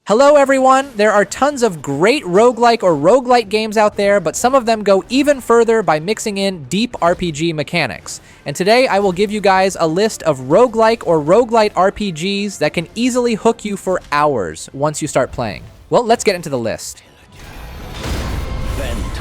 Hello everyone! There are tons of great roguelike or roguelite games out there, but some of them go even further by mixing in deep RPG mechanics. And today I will give you guys a list of roguelike or roguelite RPGs that can easily hook you for hours once you start playing. Well, let's get into the list.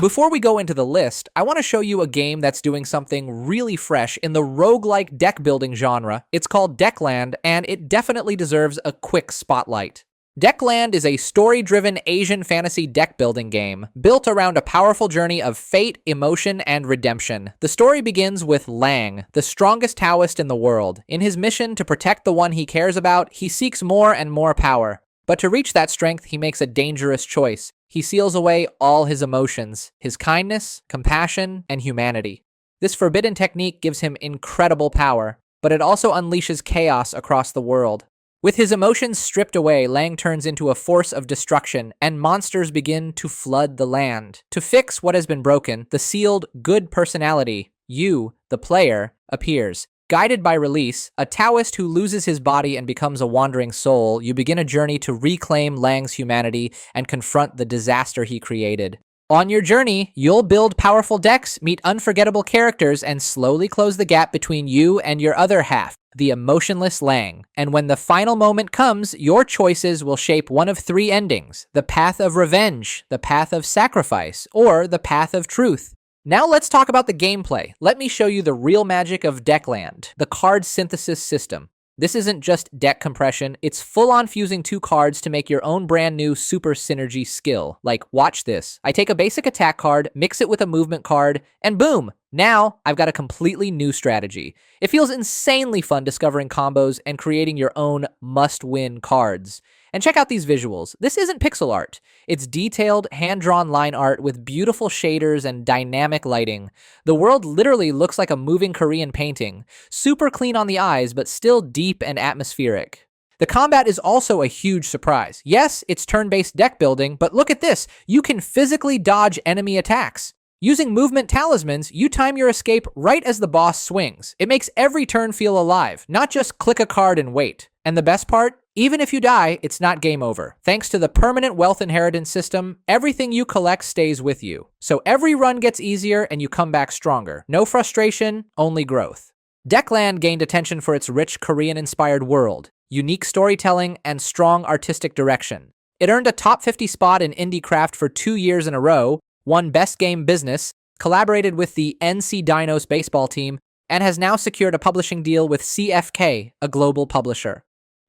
Before we go into the list, I want to show you a game that's doing something really fresh in the roguelike deck building genre. It's called Deckland, and it definitely deserves a quick spotlight. Deckland is a story-driven Asian fantasy deck-building game, built around a powerful journey of fate, emotion, and redemption. The story begins with Lang, the strongest Taoist in the world. In his mission to protect the one he cares about, he seeks more and more power. But to reach that strength, he makes a dangerous choice. He seals away all his emotions, his kindness, compassion, and humanity. This forbidden technique gives him incredible power, but it also unleashes chaos across the world. With his emotions stripped away, Lang turns into a force of destruction, and monsters begin to flood the land. To fix what has been broken, the sealed good personality, you, the player, appears. Guided by Release, a Taoist who loses his body and becomes a wandering soul, you begin a journey to reclaim Lang's humanity and confront the disaster he created. On your journey, you'll build powerful decks, meet unforgettable characters, and slowly close the gap between you and your other half, the emotionless Lang. And when the final moment comes, your choices will shape one of three endings: the path of revenge, the path of sacrifice, or the path of truth. Now let's talk about the gameplay. Let me show you the real magic of Deckland, the card synthesis system. This isn't just deck compression, it's full-on fusing two cards to make your own brand new super synergy skill. Like, watch this. I take a basic attack card, mix it with a movement card, and boom! Now, I've got a completely new strategy. It feels insanely fun discovering combos and creating your own must-win cards. And check out these visuals. This isn't pixel art. It's detailed, hand-drawn line art with beautiful shaders and dynamic lighting. The world literally looks like a moving Korean painting. Super clean on the eyes, but still deep and atmospheric. The combat is also a huge surprise. Yes, it's turn-based deck building, but look at this. You can physically dodge enemy attacks. Using movement talismans, you time your escape right as the boss swings. It makes every turn feel alive, not just click a card and wait. And the best part? Even if you die, it's not game over. Thanks to the permanent wealth inheritance system, everything you collect stays with you. So every run gets easier and you come back stronger. No frustration, only growth. Deckland gained attention for its rich Korean-inspired world, unique storytelling, and strong artistic direction. It earned a top 50 spot in IndieCraft for 2 years in a row, won Best Game Business, collaborated with the NC Dinos baseball team, and has now secured a publishing deal with CFK, a global publisher.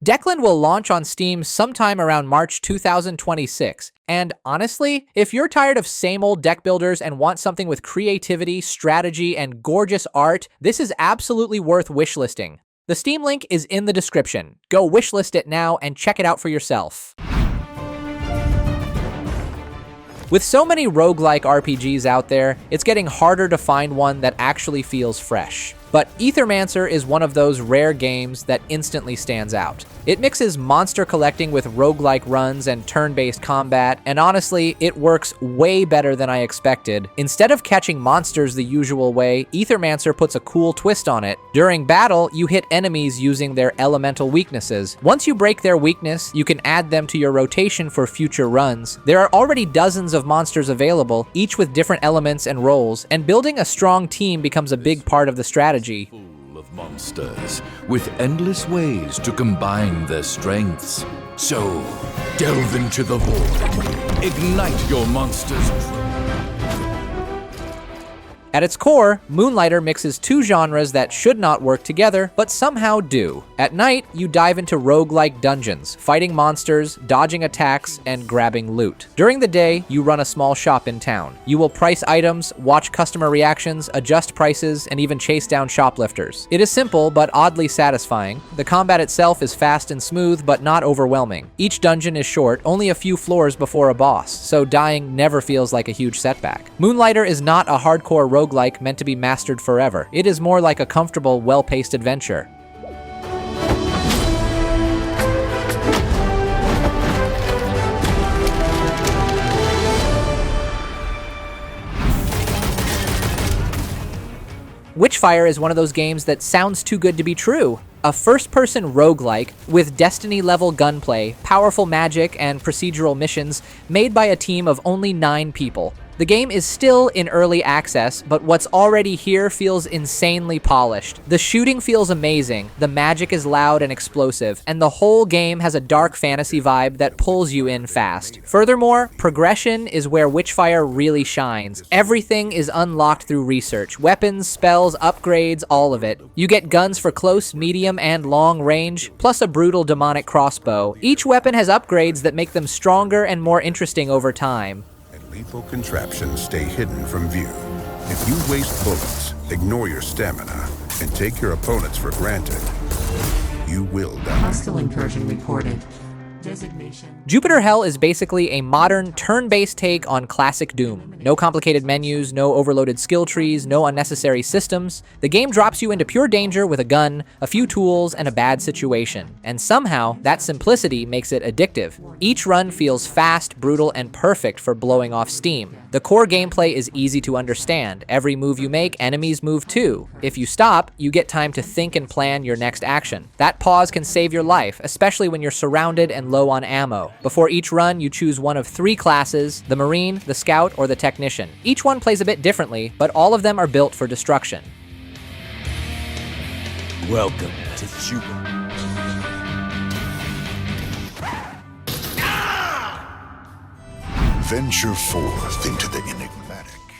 Deckland will launch on Steam sometime around March 2026, and honestly, if you're tired of same old deck builders and want something with creativity, strategy, and gorgeous art, this is absolutely worth wishlisting. The Steam link is in the description. Go wishlist it now and check it out for yourself. With so many roguelike RPGs out there, it's getting harder to find one that actually feels fresh. But Aethermancer is one of those rare games that instantly stands out. It mixes monster collecting with roguelike runs and turn-based combat, and honestly, it works way better than I expected. Instead of catching monsters the usual way, Aethermancer puts a cool twist on it. During battle, you hit enemies using their elemental weaknesses. Once you break their weakness, you can add them to your rotation for future runs. There are already dozens of monsters available, each with different elements and roles, and building a strong team becomes a big part of the strategy. Full of monsters, with endless ways to combine their strengths. So, delve into the void. Ignite your monsters. At its core, Moonlighter mixes two genres that should not work together, but somehow do. At night, you dive into roguelike dungeons, fighting monsters, dodging attacks, and grabbing loot. During the day, you run a small shop in town. You will price items, watch customer reactions, adjust prices, and even chase down shoplifters. It is simple, but oddly satisfying. The combat itself is fast and smooth, but not overwhelming. Each dungeon is short, only a few floors before a boss, so dying never feels like a huge setback. Moonlighter is not a hardcore roguelike meant to be mastered forever. It is more like a comfortable, well-paced adventure. Witchfire is one of those games that sounds too good to be true. a first-person roguelike with Destiny-level gunplay, powerful magic, and procedural missions made by a team of only 9 people. The game is still in early access, but what's already here feels insanely polished. The shooting feels amazing, the magic is loud and explosive, and the whole game has a dark fantasy vibe that pulls you in fast. Furthermore, progression is where Witchfire really shines. Everything is unlocked through research. Weapons, spells, upgrades, all of it. You get guns for close, medium, and long range, plus a brutal demonic crossbow. Each weapon has upgrades that make them stronger and more interesting over time. Lethal contraptions stay hidden from view. If you waste bullets, ignore your stamina, and take your opponents for granted, you will die. Hostile incursion reported. Designation. Jupiter Hell is basically a modern, turn-based take on classic Doom. No complicated menus, no overloaded skill trees, no unnecessary systems. The game drops you into pure danger with a gun, a few tools, and a bad situation. And somehow, that simplicity makes it addictive. Each run feels fast, brutal, and perfect for blowing off steam. The core gameplay is easy to understand. Every move you make, enemies move too. If you stop, you get time to think and plan your next action. That pause can save your life, especially when you're surrounded and low on ammo. Before each run, you choose one of 3 classes: the Marine, the Scout, or the Technician. Each one plays a bit differently, but all of them are built for destruction. Welcome to Jupiter. Venture forth into the enigmatic.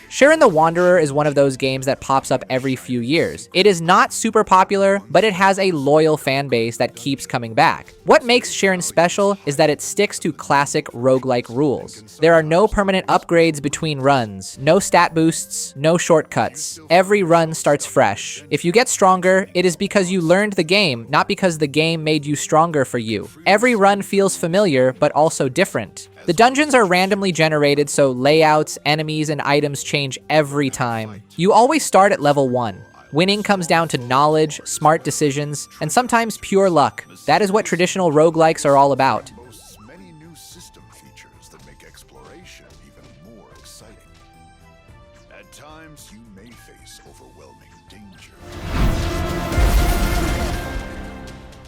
Shiren the Wanderer is one of those games that pops up every few years. It is not super popular, but it has a loyal fan base that keeps coming back. What makes Shiren special is that it sticks to classic roguelike rules. There are no permanent upgrades between runs, no stat boosts, no shortcuts. Every run starts fresh. If you get stronger, it is because you learned the game, not because the game made you stronger for you. Every run feels familiar, but also different. The dungeons are randomly generated, so layouts, enemies, and items change every time. You always start at level 1. Winning comes down to knowledge, smart decisions, and sometimes pure luck. That is what traditional roguelikes are all about. Many new system features that make exploration even more exciting. At times, you may face overwhelming danger.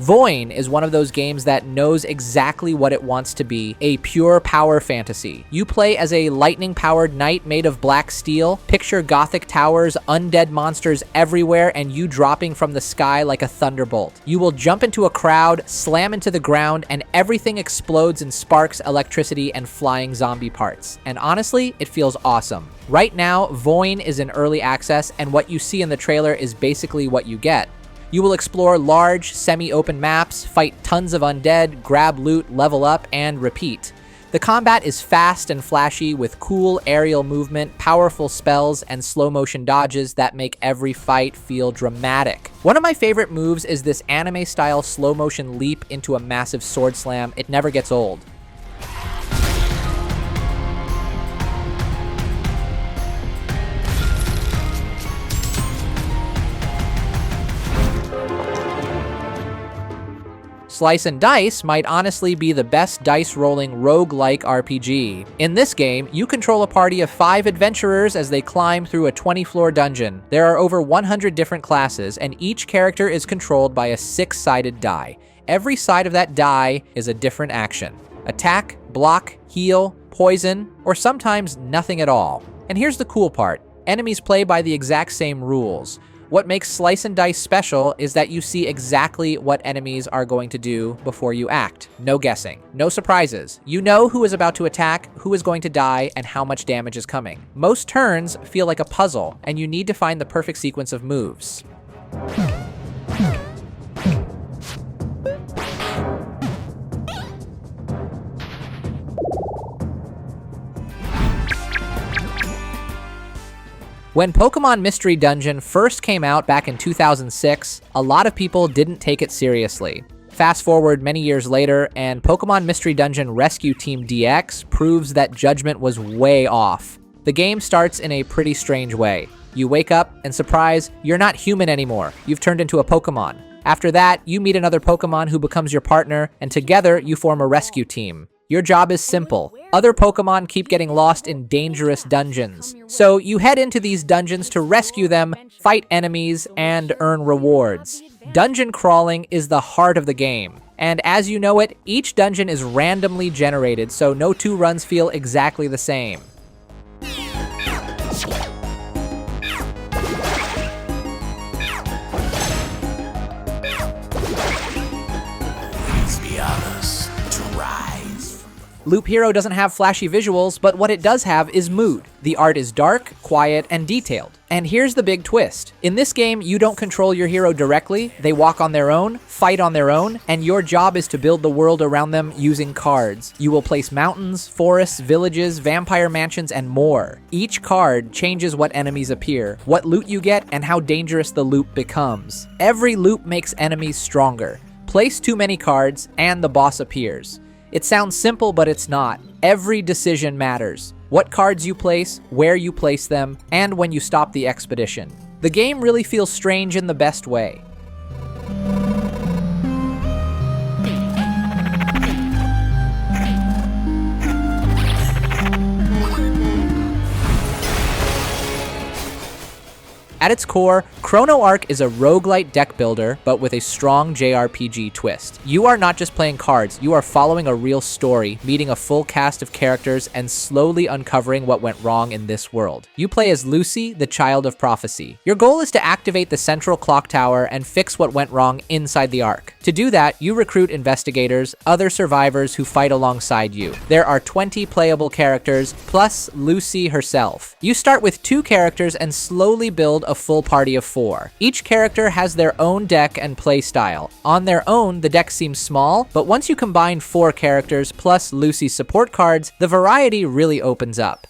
VOIN is one of those games that knows exactly what it wants to be, a pure power fantasy. You play as a lightning-powered knight made of black steel. Picture gothic towers, undead monsters everywhere, and you dropping from the sky like a thunderbolt. You will jump into a crowd, slam into the ground, and everything explodes in sparks, electricity, and flying zombie parts. And honestly, it feels awesome. Right now, VOIN is in early access, and what you see in the trailer is basically what you get. You will explore large, semi-open maps, fight tons of undead, grab loot, level up, and repeat. The combat is fast and flashy with cool aerial movement, powerful spells, and slow-motion dodges that make every fight feel dramatic. One of my favorite moves is this anime-style slow-motion leap into a massive sword slam. It never gets old. Slice and Dice might honestly be the best dice-rolling roguelike RPG. In this game, you control a party of 5 adventurers as they climb through a 20-floor dungeon. There are over 100 different classes, and each character is controlled by a 6-sided die. Every side of that die is a different action. Attack, block, heal, poison, or sometimes nothing at all. And here's the cool part. Enemies play by the exact same rules. What makes Slice and Dice special is that you see exactly what enemies are going to do before you act. No guessing, no surprises. You know who is about to attack, who is going to die, and how much damage is coming. Most turns feel like a puzzle, and you need to find the perfect sequence of moves. When Pokémon Mystery Dungeon first came out back in 2006, a lot of people didn't take it seriously. Fast forward many years later, and Pokémon Mystery Dungeon Rescue Team DX proves that judgment was way off. The game starts in a pretty strange way. You wake up, and surprise, you're not human anymore. You've turned into a Pokémon. After that, you meet another Pokémon who becomes your partner, and together you form a rescue team. Your job is simple. other Pokemon keep getting lost in dangerous dungeons. So you head into these dungeons to rescue them, fight enemies, and earn rewards. Dungeon crawling is the heart of the game. And as you know it, each dungeon is randomly generated, so no two runs feel exactly the same. Loop Hero doesn't have flashy visuals, but what it does have is mood. The art is dark, quiet, and detailed. And here's the big twist. In this game, you don't control your hero directly, they walk on their own, fight on their own, and your job is to build the world around them using cards. You will place mountains, forests, villages, vampire mansions, and more. Each card changes what enemies appear, what loot you get, and how dangerous the loop becomes. Every loop makes enemies stronger. Place too many cards, and the boss appears. It sounds simple, but it's not. Every decision matters. What cards you place, where you place them, and when you stop the expedition. The game really feels strange in the best way. At its core, Chrono Ark is a roguelite deck builder, but with a strong JRPG twist. You are not just playing cards, you are following a real story, meeting a full cast of characters, and slowly uncovering what went wrong in this world. You play as Lucy, the Child of Prophecy. Your goal is to activate the central clock tower and fix what went wrong inside the Ark. To do that, you recruit investigators, other survivors who fight alongside you. There are 20 playable characters, plus Lucy herself. You start with 2 characters and slowly build a full party of 4. Each character has their own deck and play style. On their own, the deck seems small, but once you combine 4 characters plus Lucy's support cards, the variety really opens up.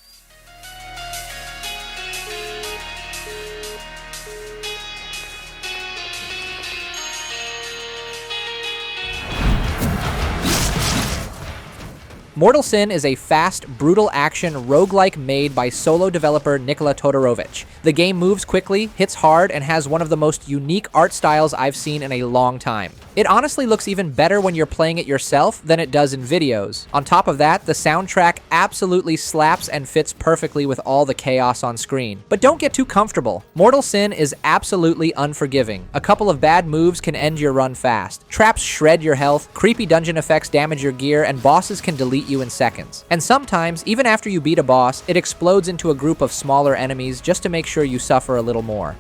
Mortal Sin is a fast, brutal action roguelike made by solo developer Nikola Todorovic. The game moves quickly, hits hard, and has one of the most unique art styles I've seen in a long time. It honestly looks even better when you're playing it yourself than it does in videos. On top of that, the soundtrack absolutely slaps and fits perfectly with all the chaos on screen. But don't get too comfortable. Mortal Sin is absolutely unforgiving. A couple of bad moves can end your run fast. Traps shred your health, creepy dungeon effects damage your gear, and bosses can delete you in seconds. And sometimes, even after you beat a boss, it explodes into a group of smaller enemies just to make sure you suffer a little more.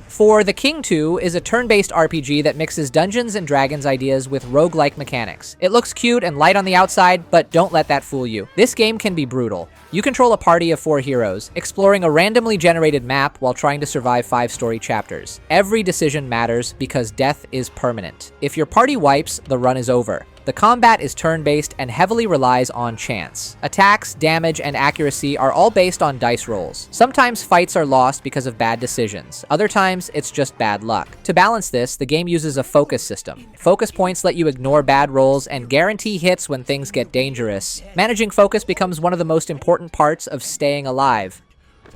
For The King 2 is a turn-based RPG that mixes Dungeons & Dragons ideas with roguelike mechanics. It looks cute and light on the outside, but don't let that fool you. This game can be brutal. You control a party of 4 heroes, exploring a randomly generated map while trying to survive 5 story chapters. Every decision matters because death is permanent. If your party wipes, the run is over. The combat is turn-based and heavily relies on chance. Attacks, damage, and accuracy are all based on dice rolls. Sometimes fights are lost because of bad decisions. Other times, it's just bad luck. To balance this, the game uses a focus system. Focus points let you ignore bad rolls and guarantee hits when things get dangerous. Managing focus becomes one of the most important parts of staying alive.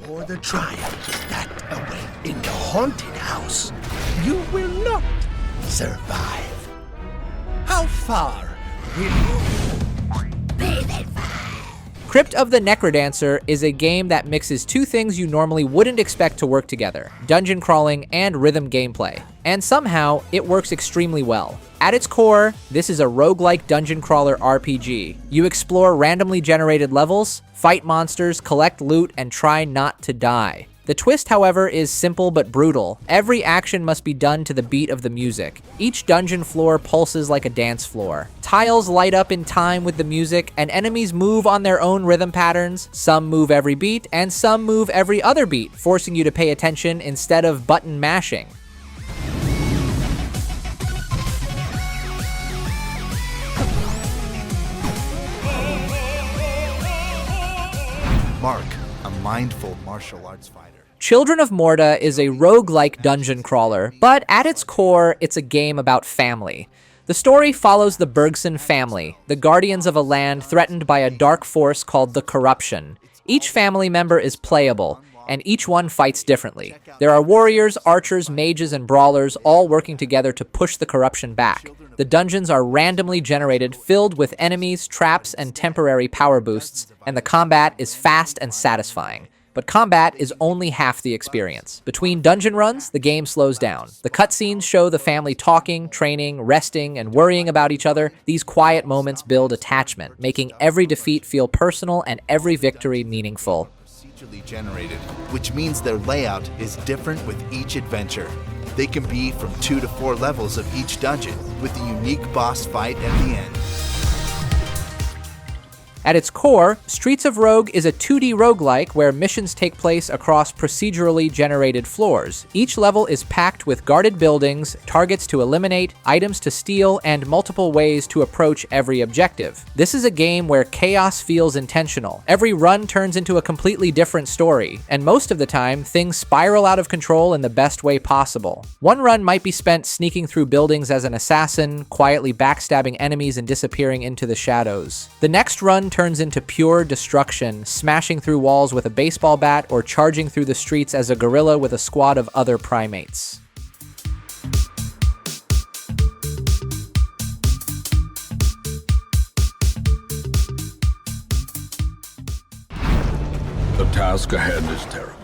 For the trials that await in the haunted house, you will not survive. How far will you? Crypt of the NecroDancer is a game that mixes 2 things you normally wouldn't expect to work together: dungeon crawling and rhythm gameplay. And somehow, it works extremely well. At its core, this is a roguelike dungeon crawler RPG. You explore randomly generated levels, fight monsters, collect loot, and try not to die. The twist, however, is simple but brutal. Every action must be done to the beat of the music. Each dungeon floor pulses like a dance floor. Tiles light up in time with the music, and enemies move on their own rhythm patterns. Some move every beat, and some move every other beat, forcing you to pay attention instead of button mashing. Mark, a mindful martial arts fighter. Children of Morta is a roguelike dungeon crawler, but at its core, it's a game about family. The story follows the Bergson family, the guardians of a land threatened by a dark force called the Corruption. Each family member is playable, and each one fights differently. There are warriors, archers, mages, and brawlers all working together to push the corruption back. The dungeons are randomly generated, filled with enemies, traps, and temporary power boosts, and the combat is fast and satisfying. But combat is only half the experience. Between dungeon runs, the game slows down. The cutscenes show the family talking, training, resting, and worrying about each other. These quiet moments build attachment, making every defeat feel personal and every victory meaningful. Procedurally generated, which means their layout is different with each adventure. They can be from 2 to 4 levels of each dungeon, with a unique boss fight at the end. At its core, Streets of Rogue is a 2D roguelike where missions take place across procedurally generated floors. Each level is packed with guarded buildings, targets to eliminate, items to steal, and multiple ways to approach every objective. This is a game where chaos feels intentional. Every run turns into a completely different story, and most of the time, things spiral out of control in the best way possible. One run might be spent sneaking through buildings as an assassin, quietly backstabbing enemies and disappearing into the shadows. The next run turns into pure destruction, smashing through walls with a baseball bat or charging through the streets as a gorilla with a squad of other primates. The task ahead is terrible.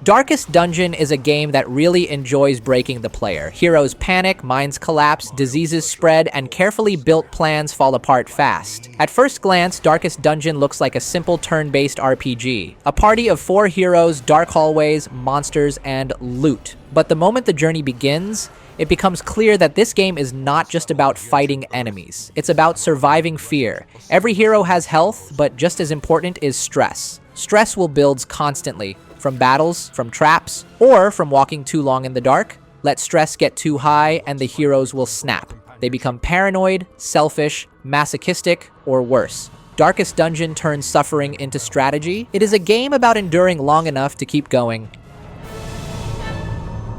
Darkest Dungeon is a game that really enjoys breaking the player. Heroes panic, minds collapse, diseases spread, and carefully built plans fall apart fast. At first glance, Darkest Dungeon looks like a simple turn-based RPG. A party of 4 heroes, dark hallways, monsters, and loot. But the moment the journey begins, it becomes clear that this game is not just about fighting enemies. It's about surviving fear. Every hero has health, but just as important is stress. Stress will build constantly, from battles, from traps, or from walking too long in the dark. Let stress get too high and the heroes will snap. They become paranoid, selfish, masochistic, or worse. Darkest Dungeon turns suffering into strategy. It is a game about enduring long enough to keep going.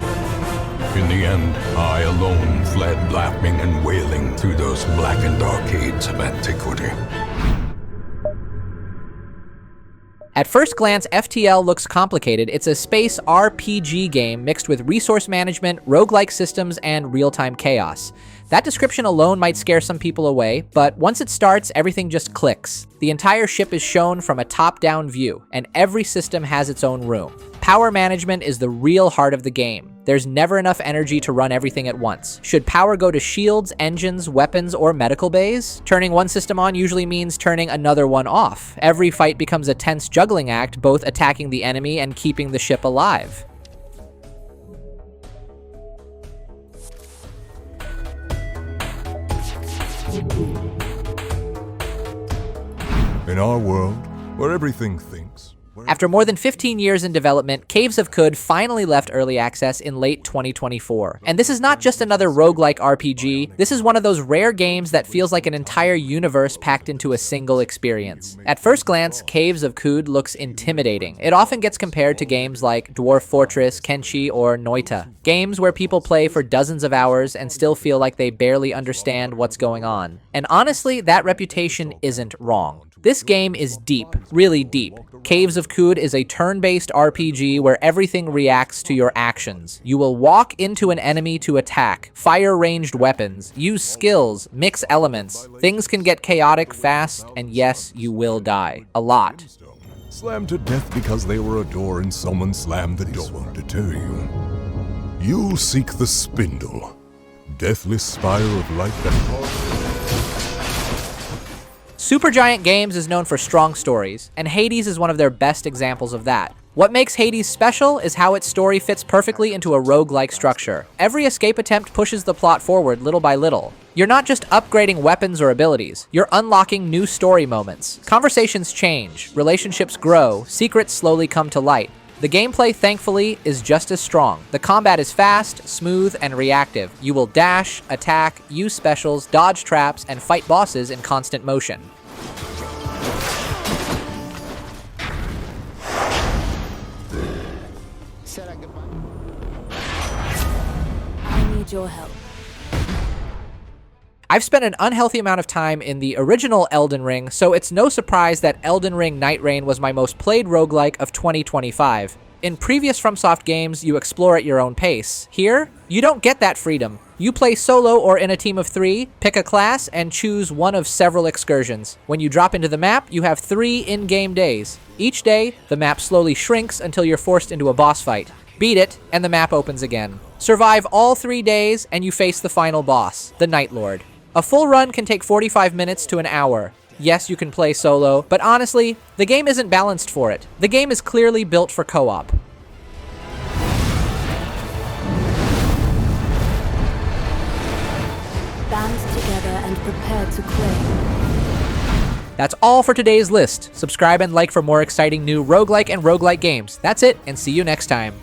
In the end, I alone fled laughing and wailing through those blackened arcades of antiquity. At first glance, FTL looks complicated. It's a space RPG game mixed with resource management, roguelike systems, and real-time chaos. That description alone might scare some people away, but once it starts, everything just clicks. The entire ship is shown from a top-down view, and every system has its own room. Power management is the real heart of the game. There's never enough energy to run everything at once. Should power go to shields, engines, weapons, or medical bays? Turning one system on usually means turning another one off. Every fight becomes a tense juggling act, both attacking the enemy and keeping the ship alive. In our world, where everything thinks... After more than 15 years in development, Caves of Qud finally left early access in late 2024. And this is not just another roguelike RPG, this is one of those rare games that feels like an entire universe packed into a single experience. At first glance, Caves of Qud looks intimidating. It often gets compared to games like Dwarf Fortress, Kenshi, or Noita. Games where people play for dozens of hours and still feel like they barely understand what's going on. And honestly, that reputation isn't wrong. This game is deep, really deep. Caves of Qud is a turn-based RPG where everything reacts to your actions. You will walk into an enemy to attack, fire ranged weapons, use skills, mix elements. Things can get chaotic fast, and yes, you will die. A lot. Slammed to death because they were a door and someone slammed the door. Won't deter you. You'll seek the spindle. Deathless spire of light that... Supergiant Games is known for strong stories, and Hades is one of their best examples of that. What makes Hades special is how its story fits perfectly into a roguelike structure. Every escape attempt pushes the plot forward little by little. You're not just upgrading weapons or abilities, you're unlocking new story moments. Conversations change, relationships grow, secrets slowly come to light. The gameplay, thankfully, is just as strong. The combat is fast, smooth, and reactive. You will dash, attack, use specials, dodge traps, and fight bosses in constant motion. I need your help. I've spent an unhealthy amount of time in the original Elden Ring, so it's no surprise that Elden Ring NIGHTREIGN was my most played roguelike of 2025. In previous FromSoft games, you explore at your own pace. Here, you don't get that freedom. You play solo or in a team of 3, pick a class, and choose one of several excursions. When you drop into the map, you have 3 in-game days. Each day, the map slowly shrinks until you're forced into a boss fight. Beat it, and the map opens again. Survive all 3 days, and you face the final boss, the Night Lord. A full run can take 45 minutes to an hour. Yes, you can play solo, but honestly, the game isn't balanced for it. The game is clearly built for co-op. Band together and prepare to claim. That's all for today's list. Subscribe and like for more exciting new roguelike and roguelite games. That's it, and see you next time.